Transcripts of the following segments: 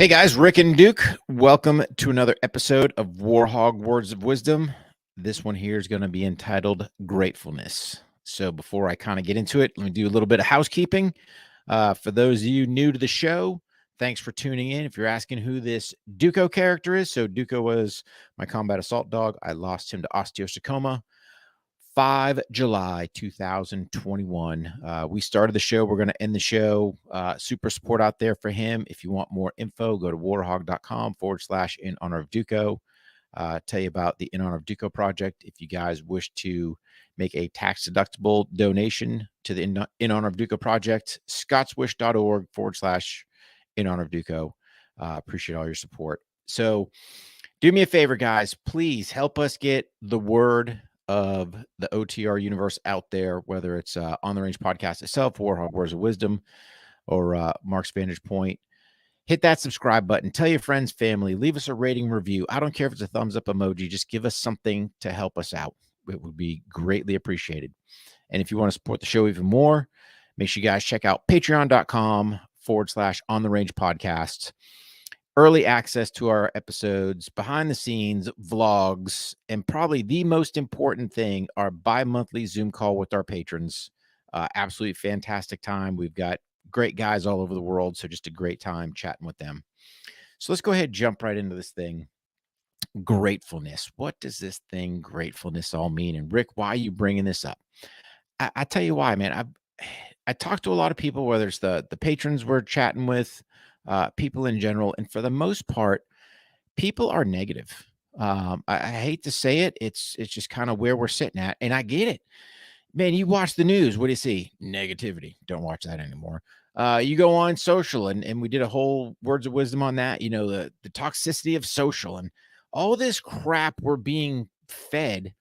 Hey guys, Rick and Duke. Welcome to another episode of Hogg Words of Wisdom. This one here is going to be entitled Gratefulness. So before I kind of get into it, let me do a little bit of housekeeping. For those of you new to the show, thanks for tuning in. If you're asking who this Duco character is, so Duco was my combat assault dog. I lost him to osteosarcoma. 5 July 2021. We started the show. We're going to end the show. Super support out there for him. If you want more info, go to warhog.com/in honor of Duco. Tell you about the In Honor of Duco project. If you guys wish to make a tax deductible donation to the In Honor of Duco project, scotswish.org/in honor of Duco. Appreciate all your support. So do me a favor, guys. Please help us get the word of the OTR universe out there, whether it's On the Range podcast itself, Warhog Words of Wisdom, or Mark's Vantage Point. Hit that subscribe button. Tell your friends, family. Leave us a rating review. I don't care if it's a thumbs up emoji. Just give us something to help us out. It would be greatly appreciated. And if you want to support the show even more, make sure you guys check out patreon.com/On the Range podcast. Early access to our episodes, behind the scenes, vlogs, and probably the most important thing, our bi-monthly Zoom call with our patrons. Absolutely fantastic time. We've got great guys all over the world, so just a great time chatting with them. So let's go ahead and jump right into this thing. Gratefulness. What does this thing, gratefulness, all mean? And Rick, why are you bringing this up? I tell you why, man. I talked to a lot of people, whether it's the patrons we're chatting with, people in general, and for the most part, people are negative. I hate to say it, it's just kind of where we're sitting at, and I get it. Man, you watch the news, what do you see? Negativity. Don't watch that anymore. You go on social, and we did a whole Words of Wisdom on that. You know, the toxicity of social and all this crap we're being fed.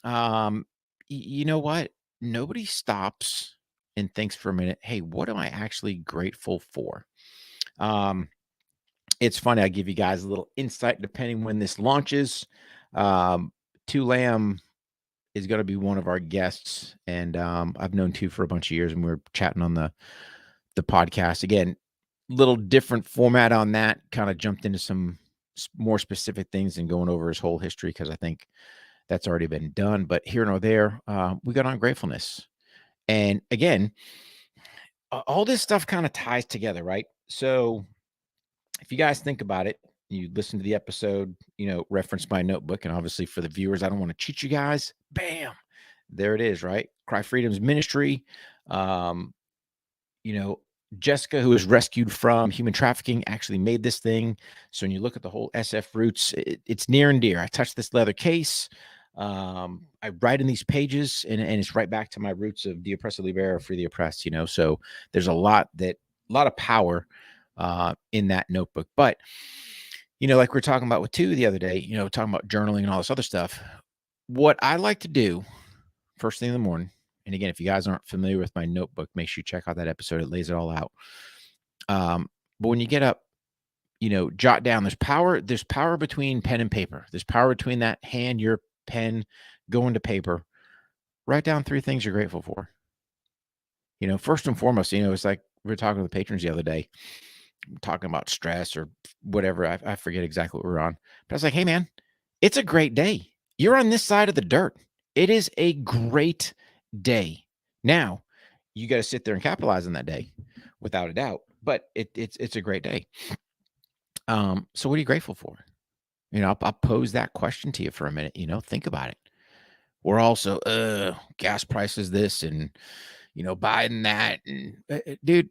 You know what? Nobody stops and thinks for a minute, hey, what am I actually grateful for? It's funny. I give you guys a little insight depending when this launches. Two Lamb is going to be one of our guests, and I've known Two for a bunch of years, and we were chatting on the podcast. Again, little different format on that. Kind of jumped into some more specific things and going over his whole history because I think that's already been done. But here nor there, we got on gratefulness, and again, all this stuff kind of ties together, right? So if you guys think about it, you listen to the episode, reference my notebook. And obviously for the viewers, I don't want to cheat you guys. Bam. There it is, right? Cry Freedom's ministry. Jessica, who was rescued from human trafficking, actually made this thing. So when you look at the whole SF roots, it's near and dear. I touched this leather case. I write in these pages, and it's right back to my roots of De Oppressa Libera, Free the Oppressed, So there's a lot of power in that notebook. But, like we were talking about with Two the other day, talking about journaling and all this other stuff. What I like to do first thing in the morning, and again, if you guys aren't familiar with my notebook, make sure you check out that episode. It lays it all out. But when you get up, jot down. There's power between pen and paper. There's power between that hand, your pen, going to paper. Write down 3 things you're grateful for. First and foremost, it's like we were talking to the patrons the other day, talking about stress or whatever. I forget exactly what we were on. But I was like, hey, man, it's a great day. You're on this side of the dirt. It is a great day. Now, you got to sit there and capitalize on that day, without a doubt. But it's a great day. So what are you grateful for? I'll pose that question to you for a minute. Think about it. We're also gas prices this and Biden that, and dude,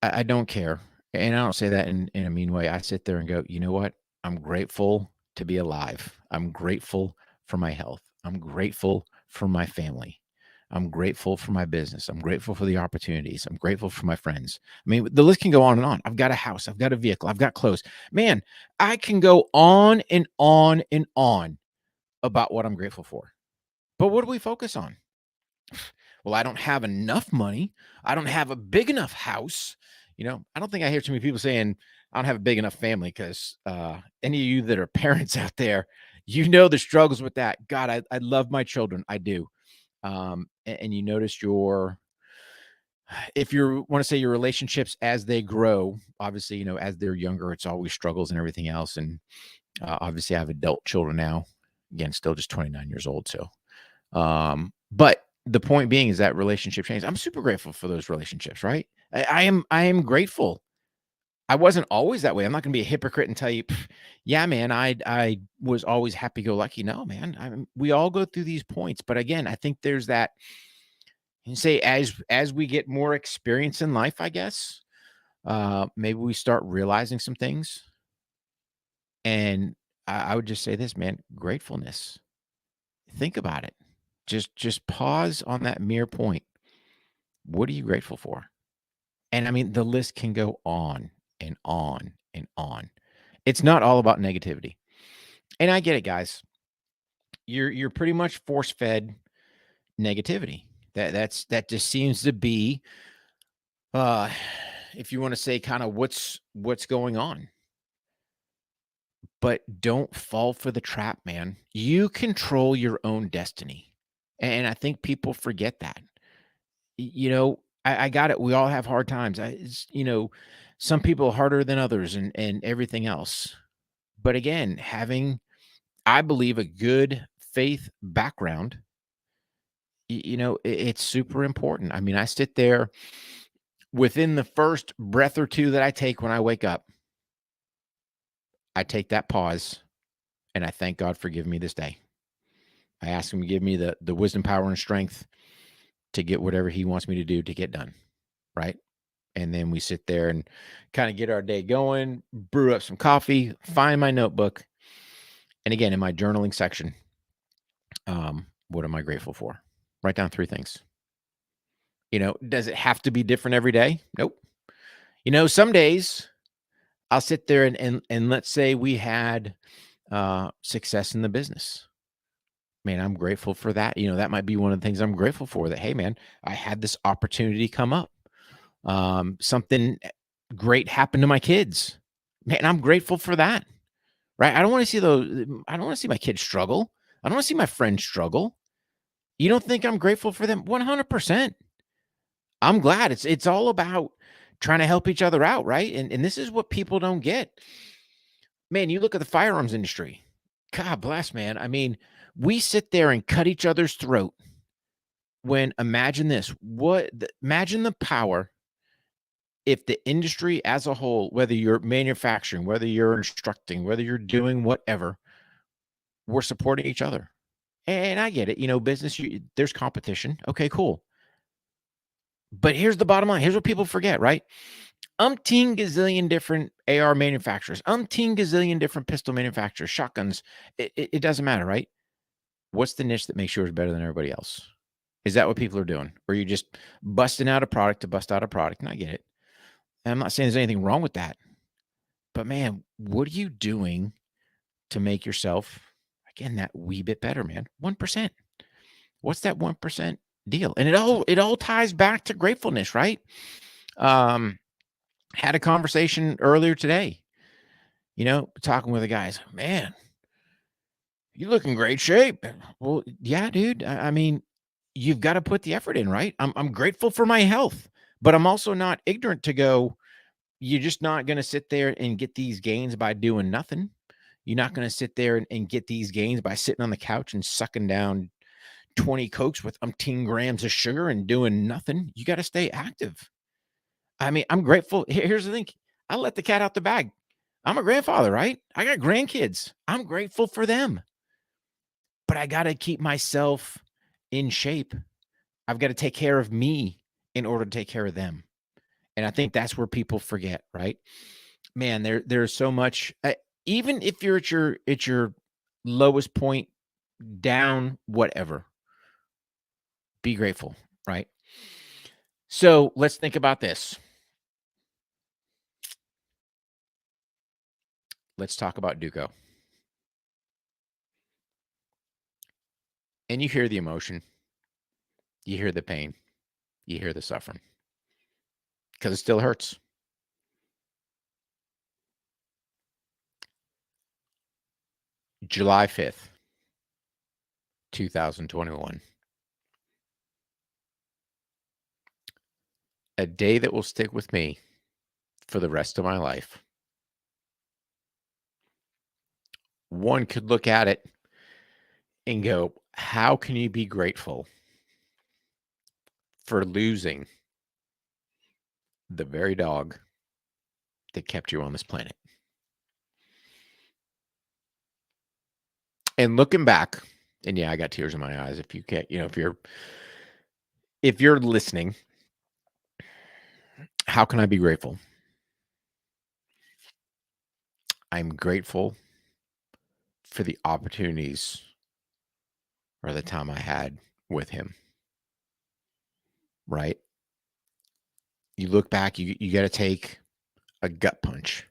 I don't care, and I don't say that in a mean way. I sit there and go, you know what? I'm grateful to be alive. I'm grateful for my health. I'm grateful for my family. I'm grateful for my business. I'm grateful for the opportunities. I'm grateful for my friends. I mean, the list can go on and on. I've got a house. I've got a vehicle. I've got clothes. Man, I can go on and on and on about what I'm grateful for. But what do we focus on? Well, I don't have enough money. I don't have a big enough house. I don't think I hear too many people saying I don't have a big enough family, because any of you that are parents out there, the struggles with that. God, I love my children. I do. And you notice your if you want to say your relationships as they grow, obviously, as they're younger, it's always struggles and everything else. And obviously, I have adult children now. Again, still just 29 years old. So, but the point being is that relationship change. I'm super grateful for those relationships, right? I am grateful. I wasn't always that way. I'm not going to be a hypocrite and tell you, yeah, man, I was always happy go lucky. No, man, we all go through these points. But again, I think there's that. You say as we get more experience in life, I guess, maybe we start realizing some things. And I would just say this, man, gratefulness. Think about it. Just pause on that mere point. What are you grateful for? And I mean, the list can go on and on and on. It's not all about negativity. And I get it, guys. You're pretty much force-fed negativity. That just seems to be uh if you want to say kind of what's going on. But don't fall for the trap, man. You control your own destiny. And I think people forget that. I got it. We all have hard times. Some people harder than others and everything else. But again, having, I believe, a good faith background, it's super important. I mean, I sit there within the first breath or two that I take when I wake up, I take that pause and I thank God for giving me this day. I ask him to give me the wisdom, power, and strength to get whatever he wants me to do to get done. Right. And then we sit there and kind of get our day going, brew up some coffee, find my notebook. And again, in my journaling section, what am I grateful for? Write down 3 things. Does it have to be different every day? Nope. Some days I'll sit there and let's say we had success in the business. Man, I'm grateful for that. That might be one of the things I'm grateful for, that, hey, man, I had this opportunity come up. Something great happened to my kids. Man, I'm grateful for that. Right? I don't want to see I don't want to see my kids struggle. I don't want to see my friends struggle. You don't think I'm grateful for them? 100%. I'm glad. It's all about trying to help each other out, right? And this is what people don't get. Man, you look at the firearms industry. God bless, man. I mean, we sit there and cut each other's throat when, imagine this. Imagine the power if the industry as a whole, whether you're manufacturing, whether you're instructing, whether you're doing whatever, we're supporting each other. And I get it, business, there's competition. Okay, cool. But here's the bottom line. Here's what people forget, right? Umpteen gazillion different AR manufacturers, umpteen gazillion different pistol manufacturers, shotguns. It doesn't matter, right? What's the niche that makes yours better than everybody else? Is that what people are doing? Or are you just busting out a product to bust out a product? And I get it. And I'm not saying there's anything wrong with that. But man, what are you doing to make yourself, again, that wee bit better, man? 1%. What's that 1% deal? And it all ties back to gratefulness, right? Had a conversation earlier today, talking with the guys. Man, you look in great shape. Well, yeah, dude. I mean, you've got to put the effort in, right? I'm grateful for my health, but I'm also not ignorant to go, you're just not going to sit there and get these gains by doing nothing. You're not going to sit there and get these gains by sitting on the couch and sucking down 20 Cokes with umpteen grams of sugar and doing nothing. You got to stay active. I mean, I'm grateful. Here's the thing. I let the cat out the bag. I'm a grandfather, right? I got grandkids. I'm grateful for them. But I got to keep myself in shape. I've got to take care of me in order to take care of them. And I think that's where people forget, right? Man, there's so much. Even if you're at your lowest point, down, whatever, be grateful, right? So let's think about this. Let's talk about Duco. And you hear the emotion, you hear the pain, you hear the suffering, because it still hurts. July 5th, 2021. A day that will stick with me for the rest of my life. One could look at it and go, how can you be grateful for losing the very dog that kept you on this planet? And looking back, and yeah, I got tears in my eyes. If you can't, if you're listening, how can I be grateful? I'm grateful for the opportunities or the time I had with him, right? You look back, you got to take a gut punch,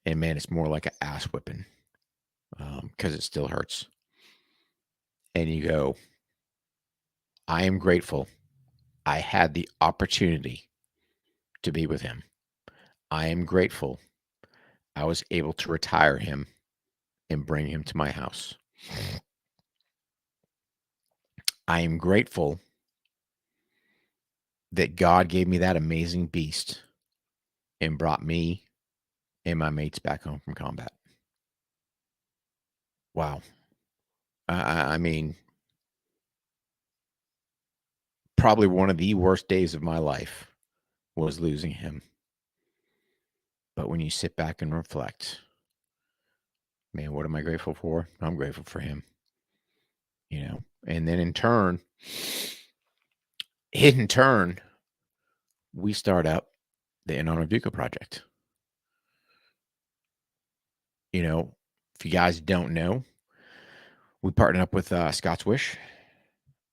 and man, it's more like an ass whipping because it still hurts. And you go, I am grateful I had the opportunity to be with him. I am grateful I was able to retire him and bring him to my house. I am grateful that God gave me that amazing beast and brought me and my mates back home from combat. Wow. I mean, probably one of the worst days of my life was losing him. But when you sit back and reflect, man, what am I grateful for? I'm grateful for him, and then in turn, we start up the In Honor of Duco project. If you guys don't know, we partnered up with Scott's Wish,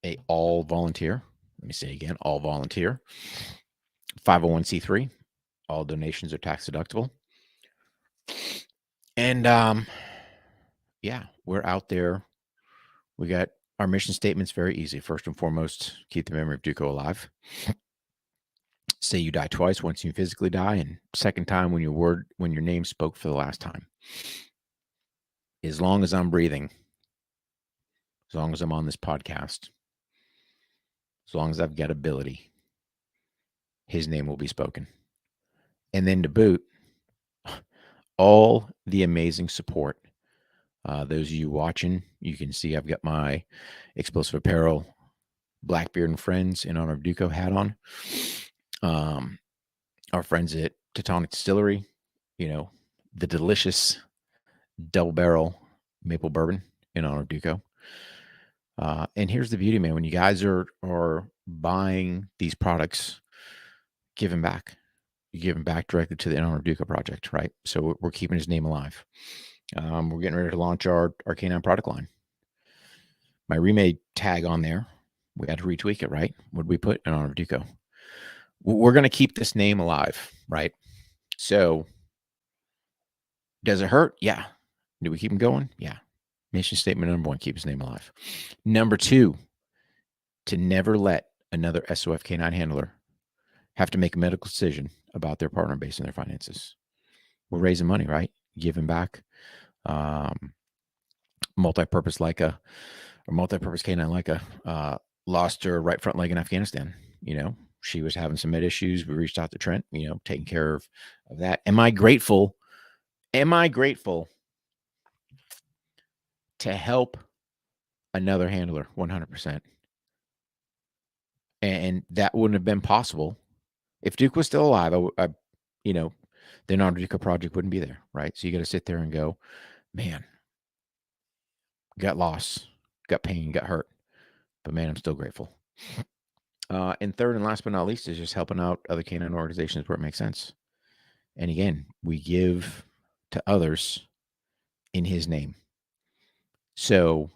a all volunteer. Let me say again, all volunteer, 501c3. All donations are tax deductible. And yeah, we're out there. We got our mission statement's very easy. First and foremost, keep the memory of Duco alive. Say you die twice, once you physically die, and second time when your name spoke for the last time. As long as I'm breathing, as long as I'm on this podcast, as long as I've got ability, his name will be spoken. And then to boot, all the amazing support. Those of you watching, you can see I've got my Explosive Apparel Blackbeard and Friends In Honor of Duco hat on. Our friends at Teutonic Distillery, the delicious double barrel maple bourbon In Honor of Duco. And here's the beauty, man. When you guys are buying these products, giving back. You give him back directly to the In Honor of Duco project, right? So we're keeping his name alive. We're getting ready to launch our canine product line. My remade tag on there, we had to retweak it, right? What did we put? In Honor of Duco. We're going to keep this name alive, right? So does it hurt? Yeah. Do we keep him going? Yeah. Mission statement number 1, keep his name alive. Number 2, to never let another SOF canine handler have to make a medical decision about their partner based on their finances. We're raising money, right? Giving back. Multi-purpose canine Leica lost her right front leg in Afghanistan. She was having some med issues. We reached out to Trent, taking care of that. Am I grateful to help another handler? 100%. And that wouldn't have been possible if Duke was still alive. The Non-Duco project wouldn't be there, right? So you got to sit there and go, man, got lost, got pain, got hurt, but man, I'm still grateful. And third and last but not least is just helping out other canine organizations where it makes sense. And again, we give to others in his name. So,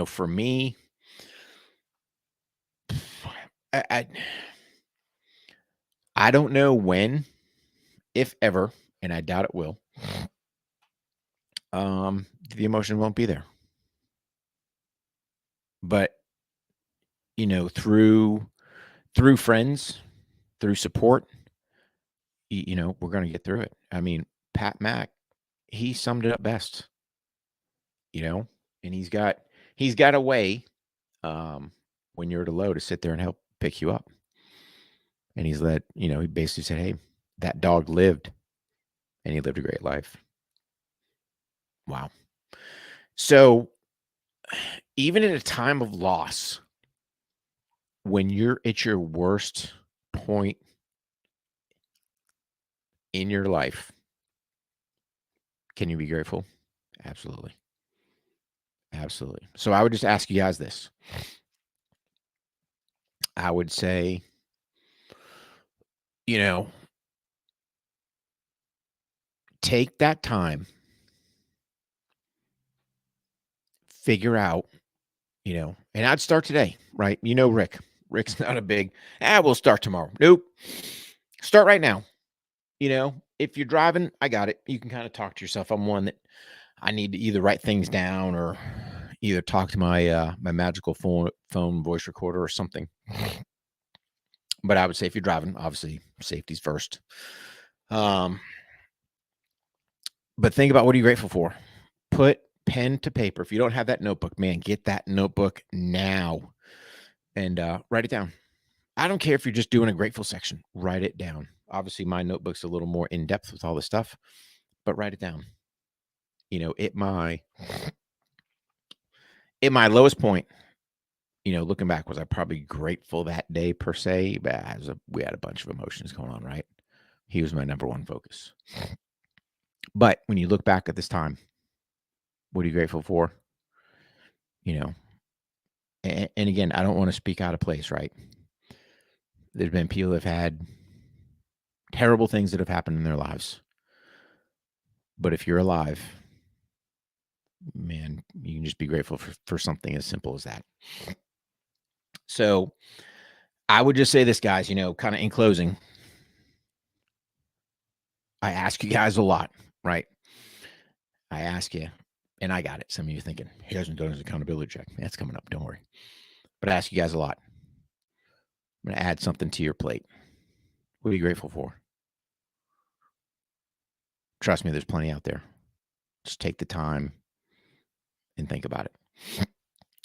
for me, I don't know when, if ever, and I doubt it will, the emotion won't be there. But, through friends, through support, we're going to get through it. I mean, Pat Mack, he summed it up best, and he's got a way when you're at a low to sit there and help pick you up. And he basically said, hey, that dog lived, and he lived a great life. Wow. So even in a time of loss, when you're at your worst point in your life, can you be grateful? Absolutely. Absolutely. So I would just ask you guys this. I would say, you know, take that time, figure out, and I'd start today, right? Rick. Rick's not a big, we'll start tomorrow. Nope. Start right now. If you're driving, I got it. You can kind of talk to yourself. I'm one that I need to either write things down or either talk to my magical phone voice recorder or something. But I would say if you're driving, obviously safety's first. But think about what are you grateful for? Put pen to paper. If you don't have that notebook, man, get that notebook now and write it down. I don't care if you're just doing a grateful section. Write it down. Obviously, my notebook's a little more in depth with all this stuff, but write it down. At my lowest point, looking back, was I probably grateful that day per se? But we had a bunch of emotions going on, right? He was my number one focus. But when you look back at this time, what are you grateful for? And again, I don't want to speak out of place, right? There's been people that have had terrible things that have happened in their lives. But if you're alive, man, you can just be grateful for something as simple as that. So I would just say this, guys, kind of in closing, I ask you guys a lot, right? I ask you, and I got it. Some of you thinking, he hasn't done his accountability check. That's coming up. Don't worry. But I ask you guys a lot. I'm going to add something to your plate. What are you grateful for? Trust me, there's plenty out there. Just take the time and think about it.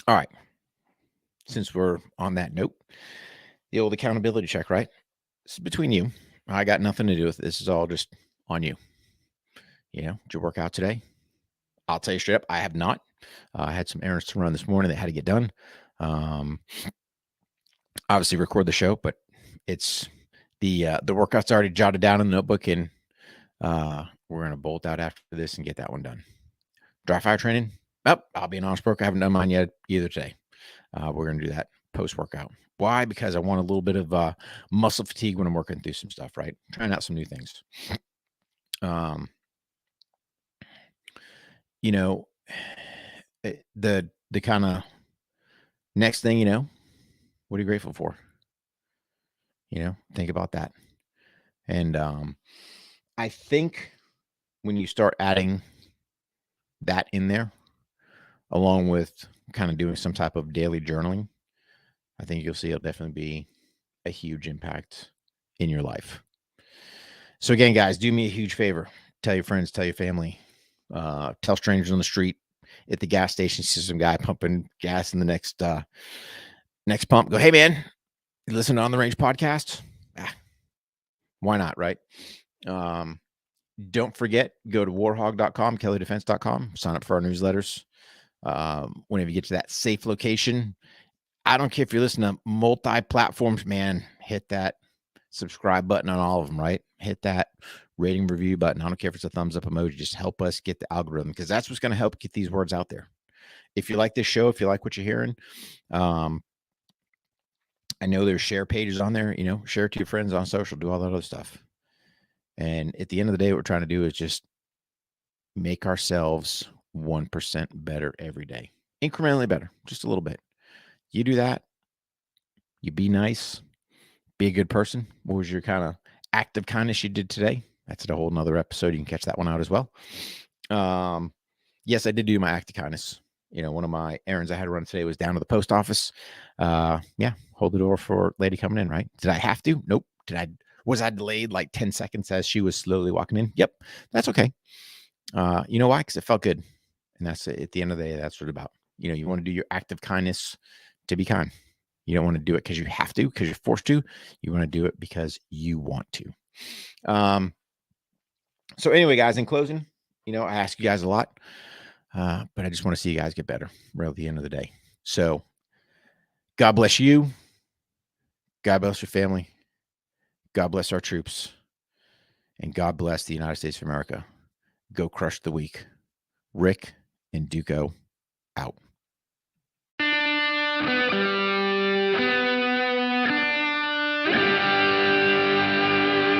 All right. Since we're on that note, the old accountability check, right? This is between you. I got nothing to do with it. This is all just on you. Did you work out today? I'll tell you straight up, I have not. I had some errands to run this morning that had to get done. Obviously record the show, but it's the workout's already jotted down in the notebook, and we're going to bolt out after this and get that one done. Dry fire training. I'll be an honest broker. I haven't done mine yet either today. We're going to do that post-workout. Why? Because I want a little bit of muscle fatigue when I'm working through some stuff, right? Trying out some new things. The kind of next thing, what are you grateful for? Think about that. And I think when you start adding that in there, along with kind of doing some type of daily journaling, I think you'll see it'll definitely be a huge impact in your life. So again, guys, do me a huge favor. Tell your friends, tell your family, tell strangers on the street, at the gas station, see some guy pumping gas in the next pump. Go, hey man, you listen to On the Range podcast? Why not, right? Don't forget, go to warhog.com, kellydefense.com, sign up for our newsletters. Whenever you get to that safe location, I don't care if you're listening to multi-platforms, man, hit that subscribe button on all of them, right? Hit that rating review button. I don't care if it's a thumbs up emoji, just help us get the algorithm, because that's what's going to help get these words out there. If you like this show, if you like what you're hearing, I know there's share pages on there, share it to your friends on social, do all that other stuff. And at the end of the day, what we're trying to do is just make ourselves 1% better every day, incrementally better, just a little bit. You do that, you be nice, be a good person. What was your kind of act of kindness you did today? That's a whole nother episode. You can catch that one out as well. Yes, I did do my act of kindness. One of my errands I had to run today was down to the post office. Hold the door for lady coming in, right? Did I have to? Nope. Was I delayed like 10 seconds as she was slowly walking in? Yep. That's okay. You know why? Because it felt good. And that's at the end of the day, that's what it's about. You want to do your act of kindness to be kind. You don't want to do it because you have to, because you're forced to. You want to do it because you want to. So anyway, guys, in closing, I ask you guys a lot, but I just want to see you guys get better right at the end of the day. So God bless you. God bless your family. God bless our troops. And God bless the United States of America. Go crush the weak. Rick and Duco out.